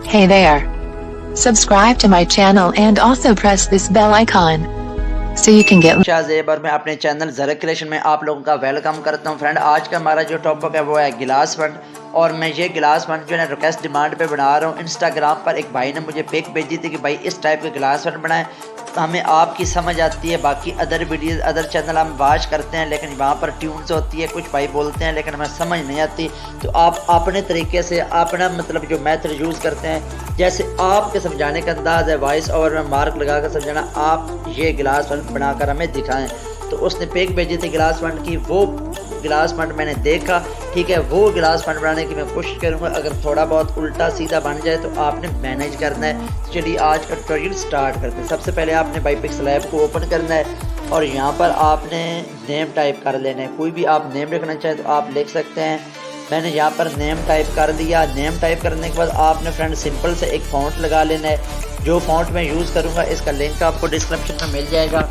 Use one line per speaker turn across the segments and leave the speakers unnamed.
Hey there. Subscribe to my channel and also press this bell icon so you can get
Shahzeb और मैं अपने channel Zarak creation में आप लोगों का वेलकम करता हूं। फ्रेंड, आज का हमारा जो टॉपिक है वो है गिलास फंड। और मैं ये गिलास फंड जो है रिक्वेस्ट डिमांड पे बना रहा हूं। इंस्टाग्राम पर एक भाई ने मुझे पिक भेजी थी कि भाई इस टाइप के गिलास फंड बनाएं। तो हमें आपकी समझ आती है, बाकी अदर वीडियोस अदर चैनल हम वॉच करते हैं, लेकिन वहाँ पर ट्यून्स होती है, कुछ भाई बोलते हैं लेकिन हमें समझ नहीं आती। तो आप अपने तरीके से अपना मतलब जो मेथड यूज़ करते हैं, जैसे आपके समझाने का अंदाज़ है, वॉइस ओवर में मार्क लगा कर समझाना, आप ये गिलास फंड बनाकर हमें दिखाएं। तो उसने पिक भेजी थी गिलास फंड की, वो गिलास फंड मैंने देखा। ठीक है, वो गिलास फंड बनाने की मैं कोशिश करूँगा। अगर थोड़ा बहुत उल्टा सीधा बन जाए तो आपने मैनेज करना है। तो चलिए आज का ट्यूटोरियल स्टार्ट करते हैं। सबसे पहले आपने बाईपिक्सल ऐप को ओपन करना है और यहाँ पर आपने नेम टाइप कर लेना है। कोई भी आप नेम लिखना चाहें तो आप लिख सकते हैं। मैंने यहाँ पर नेम टाइप कर दिया। नेम टाइप करने के बाद आपने फ्रेंड सिंपल से एक फ़ॉन्ट लगा लेना है। जो फ़ॉन्ट मैं यूज़ करूँगा इसका लिंक आपको डिस्क्रिप्शन में मिल जाएगा,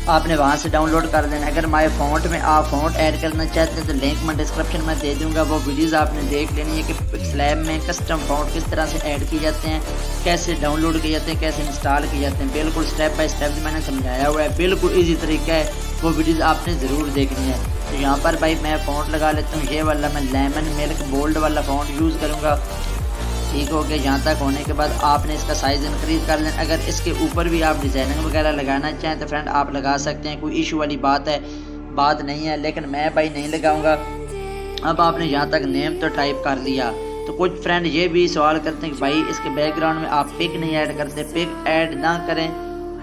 आपने वहाँ से डाउनलोड कर लेना। अगर माय फ़ॉन्ट में आप फ़ॉन्ट ऐड करना चाहते हैं तो लिंक मैं डिस्क्रिप्शन में दे दूँगा। वो वीडियोज़ आपने देख लेनी है कि पिक्सलैब में कस्टम फ़ॉन्ट किस तरह से ऐड किए जाते हैं, कैसे डाउनलोड किए जाते हैं, कैसे इंस्टॉल किए जाते हैं। बिल्कुल स्टेप बाय स्टेप मैंने समझाया हुआ है, बिल्कुल ईजी तरीका है। वो वीडियोज़ आपने ज़रूर देखनी है। तो यहाँ पर भाई मैं फ़ॉन्ट लगा लेता हूँ, ये वाला मैं लेमन मिल्क बोल्ड वाला फ़ॉन्ट यूज़ करूँगा। ठीक हो गया। यहाँ तक होने के बाद आपने इसका साइज़ इंक्रीज़ कर लेना। अगर इसके ऊपर भी आप डिज़ाइनिंग वगैरह लगाना चाहें तो फ्रेंड आप लगा सकते हैं, कोई इशू वाली बात नहीं है, लेकिन मैं भाई नहीं लगाऊंगा। अब आपने यहाँ तक नेम तो टाइप कर लिया। तो कुछ फ्रेंड ये भी सवाल करते हैं कि भाई इसके बैकग्राउंड में आप पिक नहीं ऐड करते। पिक ऐड ना करें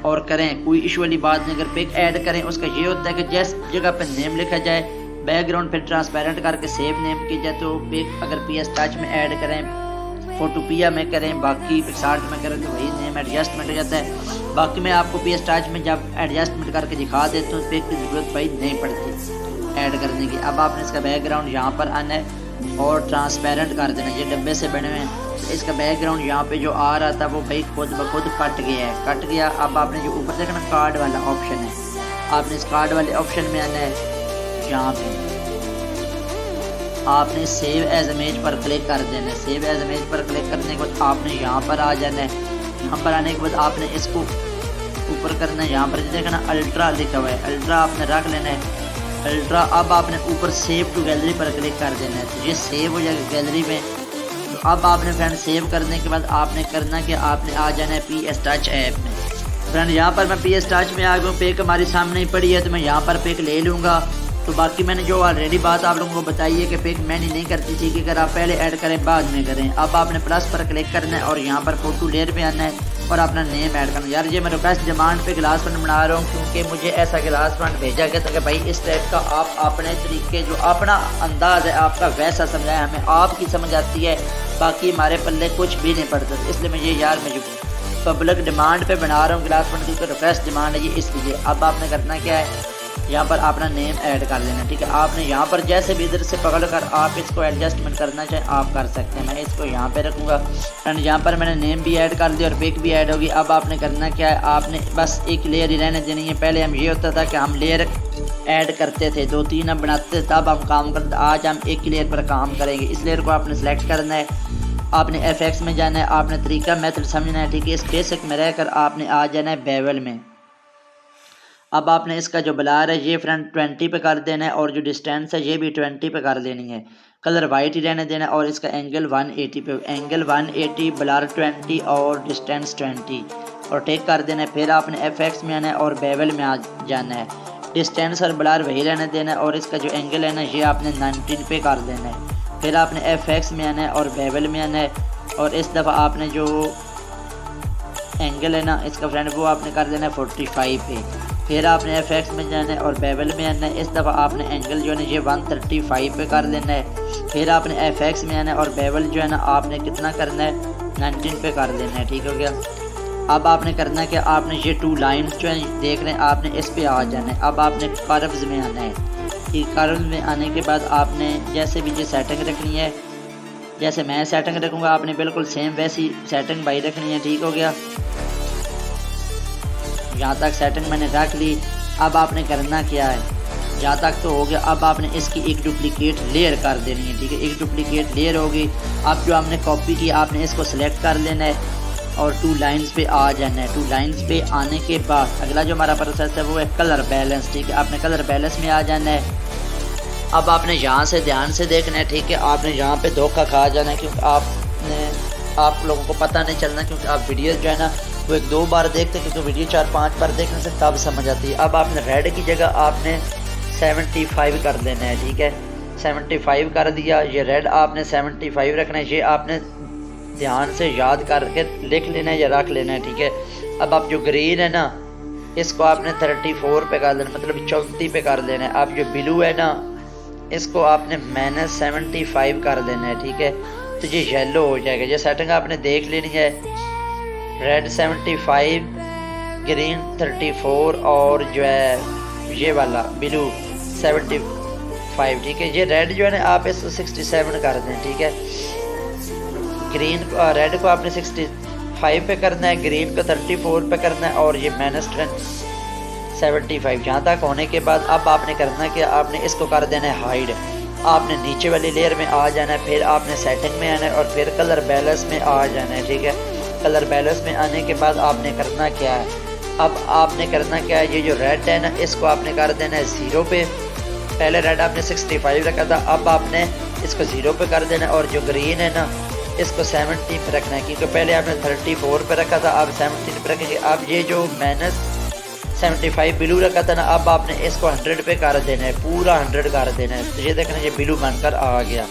और करें, कोई इशू वाली बात नहीं। अगर पिक ऐड करें उसका ये होता है कि जिस जगह पर नेम लिखा जाए, बैकग्राउंड फिर ट्रांसपेरेंट करके सेव नेम की जाए। तो पिक अगर PS टच में ऐड करें, फोटोपिया में करें, बाकी पिक्सार्ट में करें तो वही नेम एडजस्टमेंट हो जाता है। बाकी मैं आपको PS टच में जब एडजस्टमेंट करके दिखा देता हूँ, पिक की ज़रूरत भाई नहीं पड़ती ऐड करने की। अब आपने इसका बैकग्राउंड यहाँ पर आना है और ट्रांसपेरेंट कर देना। ये डब्बे से बने हुए हैं, तो इसका बैकग्राउंड यहाँ पे जो आ रहा था वो भाई खुद ब खुद कट गया। अब आपने जो ऊपर देखा ना कार्ड वाला ऑप्शन है, आपने इस कार्ड वाले ऑप्शन में आना है। यहाँ पे आपने सेव एज इमेज पर क्लिक कर देना है। सेव एज इमेज पर क्लिक करने के बाद आपने यहाँ पर आ जाना है। यहाँ पर आने के बाद आपने इसको ऊपर करना है। यहाँ पर देखना अल्ट्रा लिखा हुआ है, अल्ट्रा आपने रख लेना है, अल्ट्रा। अब आपने ऊपर सेव टू गैलरी पर क्लिक कर देना है, तो ये सेव हो जाएगा गैलरी में। तो अब आपने फ्रेंड सेव करने के बाद आपने करना कि आपने आ जाना है PS टच ऐप में। फ्रेंड यहाँ पर मैं PS टच में आ गया हूँ, पिक हमारी सामने ही पड़ी है, तो मैं यहाँ पर पिक ले लूँगा। तो बाकी मैंने जो ऑलरेडी बात आप लोगों को बताई है कि पिक मैंने नहीं करती थी कि अगर आप पहले ऐड करें बाद में करें। अब आपने प्लस पर क्लिक करना है और यहाँ पर फोटो लेयर पे आना है और अपना नेम ऐड करना है। यार ये मैं रिक्वेस्ट डिमांड पे गिलास फंड बना रहा हूँ, क्योंकि मुझे ऐसा गिलास फंड भेजा गया था कि भाई इस टाइप का आप अपने तरीके जो अपना अंदाज़ है आपका वैसा समझाएं, हमें आपकी समझ आती है, बाकी हमारे पल्ले कुछ भी नहीं पड़ता। इसलिए मैं ये यार मैं पब्लिक डिमांड पे बना रहा हूँ गिलास फंड, क्योंकि रिक्वेस्ट डिमांड है ये इसलिए। अब आपने करना क्या है, यहाँ पर अपना नेम ऐड कर लेना। ठीक है, आपने यहाँ पर जैसे भी इधर से पकड़ कर आप इसको एडजस्टमेंट करना चाहें आप कर सकते हैं। मैं इसको यहाँ पे रखूँगा एंड यहाँ पर मैंने नेम भी ऐड कर दिया और पिक भी ऐड होगी। अब आपने करना क्या है, आपने बस एक लेयर ही रहने देनी है। पहले हम ये होता था कि हम लेयर ऐड करते थे, 2-3 हम बनाते थे, तब हम काम करते। आज हम एक ही लेयर पर काम करेंगे। इस लेयर को आपने सेलेक्ट करना है, आपने FX में जाना है, आपने तरीका मेथड समझना है। ठीक है, इस बेसिक में रहकर आपने आ जाना है बेवल में। अब आपने इसका जो ब्लर है ये फ्रेंड 20 पे कर देना है और जो डिस्टेंस है ये भी 20 पे कर देनी है। कलर वाइट ही रहने देना है और इसका एंगल 180 पे, एंगल 180, ब्लर 20 और डिस्टेंस 20 और टेक कर देना है। फिर आपने FX में आना है और बेवल में आ जाना है। डिस्टेंस और ब्लर वही रहने देना है और इसका जो एंगल है ना ये आपने 19 पे कर देना है। फिर आपने FX में आना है और बेवल में आना है और इस दफ़ा आपने जो एंगल है ना इसका फ्रेंड वो आपने कर देना है 45 पे। फिर आपने FX में जाना है और बेवल में आना है। इस दफ़ा आपने एंगल जो है ना ये 135 पे कर देना है। फिर आपने FX में आना है और बेवल जो है ना आपने कितना करना है, 19 पे कर देना है। ठीक हो गया। अब आपने करना है कि आपने ये 2 लाइन्स जो है देख रहे हैं, आपने इस पे आ जाना है। अब आपने कर्व्स में आना है। ठीक, कर्व्स में आने के बाद आपने जैसे भी ये सेटिंग रखनी है, जैसे मैं सेटिंग रखूँगा आपने बिल्कुल सेम वैसी सेटिंग भाई रखनी है। ठीक हो गया, यहाँ तक सेटिंग मैंने रख ली। अब आपने करना क्या है, जहाँ तक तो हो गया। अब आपने इसकी एक डुप्लीकेट लेयर कर देनी है, ठीक है। एक डुप्लीकेट लेयर होगी। अब जो आपने कॉपी की आपने इसको सिलेक्ट कर लेना है और 2 लाइन्स पे आ जाना है। 2 लाइन्स पे आने के बाद अगला जो हमारा प्रोसेस है वो है कलर बैलेंस, ठीक है। आपने कलर बैलेंस में आ जाना है। अब आपने यहाँ से ध्यान से देखना है, ठीक है। आपने यहाँ पे धोखा खा जाना है क्योंकि आप लोगों को पता नहीं चलना, क्योंकि आप वीडियो जो है ना वो 1-2 बार देखते हैं, क्योंकि वीडियो 4-5 बार देखने से तब समझ आती है। अब आपने रेड की जगह आपने 75 कर देना है, ठीक है। 75 कर दिया। ये रेड आपने 75 रखना है। ये आपने ध्यान से याद करके लिख लेना है या रख लेना है, ठीक है। अब आप जो ग्रीन है ना इसको आपने 34 पे कर देना, मतलब 34 पे कर देना है। अब जो ब्लू है ना इसको आपने -75 कर देना है, ठीक है। तो ये येलो हो जाएगा। ये सेटिंग आपने देख लेनी है। रेड 75, ग्रीन 34 और जो है ये वाला ब्लू 75, ठीक है। ये रेड जो है ना आप इसको 67 कर दें, ठीक है। ग्रीन रेड को आपने 65 पे करना है, ग्रीन को 34 पे करना है और ये -75 यहाँ तक होने के बाद अब आपने करना है कि आपने इसको कर देना है हाइड। आपने नीचे वाली लेयर में आ जाना है, फिर आपने सेटिंग में आना है और फिर कलर बैलेंस में आ जाना है, ठीक है। कलर बैलेंस में आने के बाद आपने करना क्या है, अब आपने करना क्या है, ये जो रेड है ना इसको आपने कर देना है 0 पे। पहले रेड आपने 65 रखा था, अब आपने इसको 0 पे कर देना है। और जो ग्रीन है ना इसको 70 पे रखना है, क्योंकि पहले आपने 34 पे रखा था, अब 70 पे रखेंगे। अब ये जो -75 ब्लू रखा था ना अब आपने इसको 100 पे कर देना है, पूरा 100 कर देना है। तो ये देखना ये ब्लू बनकर आ गया।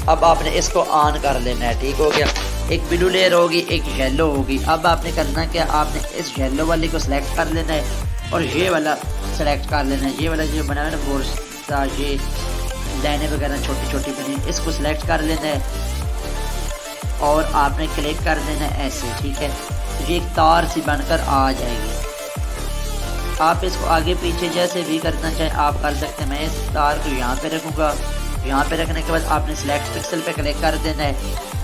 अब आपने इसको ऑन कर लेना है, ठीक हो गया। एक ब्लू लेयर होगी, एक येलो होगी। अब आपने करना क्या, आपने इस येलो वाली को सिलेक्ट कर लेना है और ये वाला सेलेक्ट कर लेना है। ये वाला जो बना है ना बोर्ड, ये लाइनें वगैरह छोटी छोटी बनी, इसको सिलेक्ट कर लेना है और आपने क्लिक कर देना है ऐसे, ठीक है। तो ये एक तार सी बनकर आ जाएगी। आप इसको आगे पीछे जैसे भी करना चाहें आप कर सकते हैं। मैं इस तार को यहाँ पे रखूँगा। यहाँ पे रखने के बाद आपने सिलेक्ट पिक्सल पे क्लिक कर देना है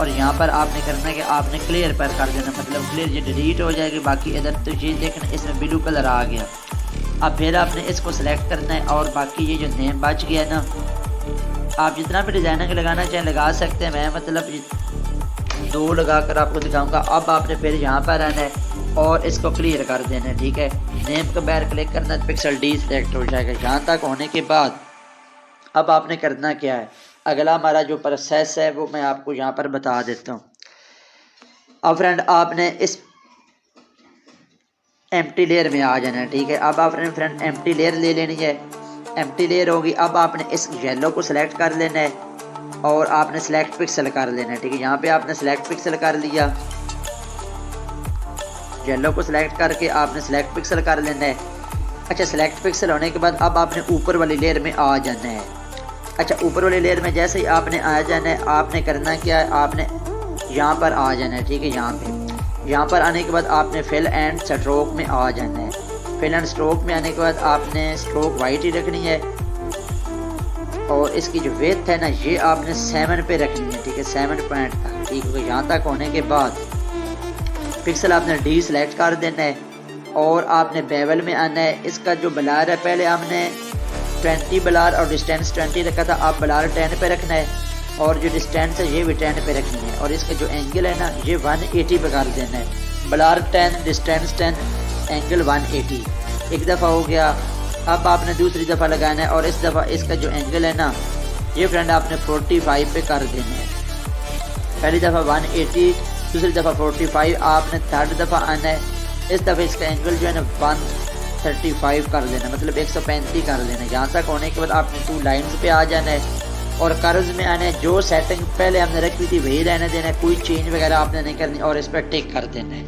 और यहाँ पर आपने करना है कि आपने क्लियर पर कर देना, मतलब क्लियर ये डिलीट हो जाएगी। बाकी इधर तो ये देखना इसमें ब्लू कलर आ गया। अब फिर आपने इसको सिलेक्ट करना है और बाकी ये जो नेम बच गया ना, आप जितना भी डिज़ाइनर लगाना चाहें लगा सकते हैं। मैं मतलब 2 लगा कर आपको दिखाऊंगा। अब आपने फिर यहाँ पर आना है और इसको क्लियर कर देना है, ठीक है। नेम को बाहर क्लिक करना है, पिक्सल डी सिलेक्ट हो जाएगा। यहाँ तक होने के बाद अब आपने करना क्या है, अगला हमारा जो प्रोसेस है वो मैं आपको यहाँ पर बता देता हूँ। अब फ्रेंड आपने इस एम्प्टी लेयर में आ जाना है, ठीक है। अब आपने फ्रेंड एम्प्टी लेयर ले लेनी है। एम्प्टी लेयर होगी। अब आपने इस येलो को सिलेक्ट कर लेना है और आपने सिलेक्ट पिक्सल कर लेना है, ठीक है। यहाँ पे आपने सिलेक्ट पिक्सल कर लिया, येलो को सिलेक्ट करके आपने सिलेक्ट पिक्सल कर लेना है। अच्छा, सिलेक्ट पिक्सल होने के बाद अब आपने ऊपर वाली लेयर में आ जाना है। अच्छा, ऊपर वाली लेयर में जैसे ही आपने आ जाना है, आपने करना क्या है, आपने यहाँ पर आ जाना है, ठीक है। यहाँ पर आने के बाद आपने फिल एंड स्ट्रोक में आ जाना है। फिल एंड स्ट्रोक में आने के बाद आपने स्ट्रोक वाइट ही रखनी है और इसकी जो विड्थ है ना ये आपने 7 पे रखनी है, ठीक है। 7 पॉइंट तक, ठीक है। यहाँ तक होने के बाद पिक्सल आपने डी सेलेक्ट कर देना है और आपने बेवल में आना है। इसका जो ब्लर है पहले हमने 20 ब्लर और डिस्टेंस 20 रखा था, आप ब्लर 10 पे रखना है और जो डिस्टेंस है ये भी 10 पे रखनी है और इसका जो एंगल है ना ये 180 पे कर देना है। Blur 10, distance 10, angle 180। एक दफ़ा हो गया। अब आपने दूसरी दफ़ा लगाना है और इस दफ़ा इसका जो एंगल है ना ये फ्रेंड आपने 45 पे कर देना है। पहली दफ़ा 180, दूसरी दफ़ा 45, आपने थर्ड दफ़ा आना है। इस दफ़ा इसका एंगल जो है ना 135 कर देना, मतलब 135 कर देना। यहाँ तक होने के बाद आपने 2 लाइन्स पे आ जाना है और कर्व्स में आना है। जो सेटिंग पहले हमने रखी थी वही रहने देना है, कोई चेंज वगैरह आपने नहीं करनी और इस पर टिक कर देना है।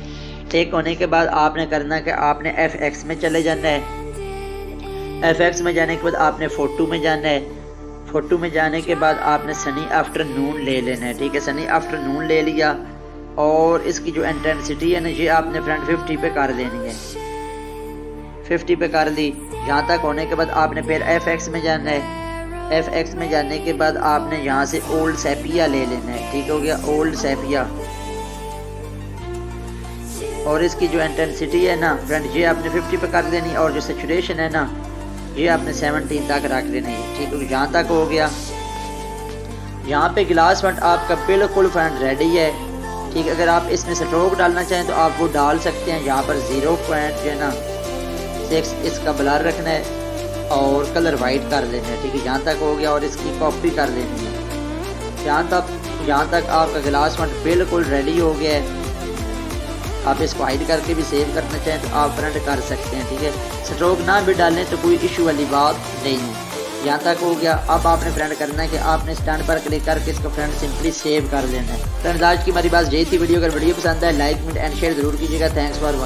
टिक होने के बाद आपने करना कि आपने FX में चले जाना है। FX में जाने के बाद आपने फ़ोटो में जाना है। फ़ोटो में जाने के बाद आपने सनी आफ्टरनून ले लेना है, ठीक है। सनी आफ्टरनून ले लिया और इसकी जो इंटेंसिटी है ना ये आपने फ्रेंड 50 पे कर देनी है। 50 पे कर ली। यहाँ तक होने के बाद आपने फिर FX में जाना है। FX में जाने के बाद आपने यहाँ से ओल्ड सेपिया ले लेना है, ठीक हो गया। ओल्ड सेपिया और इसकी जो इंटेंसिटी है ना फ्रेंड ये आपने 50 पे कर देनी और जो सैचुरेशन है ना ये आपने 17 तक रख लेना है। ठीक है, यहाँ तक हो गया। यहाँ पे ग्लास फंड आपका बिल्कुल फ्रेंड रेडी है। ठीक है, अगर आप इसमें स्ट्रोक डालना चाहें तो आप वो डाल सकते हैं। यहाँ पर 0.6 इसका ब्लर रखना है और कलर वाइट कर लेना है। ठीक है, यहाँ तक हो गया और इसकी कॉपी कर लेनी है। यहाँ तक आपका ग्लास फंड बिल्कुल रेडी हो गया है। आप इसको हाइड करके भी सेव करना चाहें तो आप प्रिंट कर सकते हैं। ठीक है, स्ट्रोक ना भी डालें तो कोई इशू वाली बात नहीं है। यहाँ तक हो गया। अब आपने फ्रेंड करना है कि आपने स्टैंड पर क्लिक करके इसको फ्रेंड सिंपली सेव कर लेना है। फ्रेंड्स, आज की हमारी बात यही थी। वीडियो अगर वीडियो पसंद है लाइक कमेंट एंड शेयर जरूर कीजिएगा। Thanks for watching.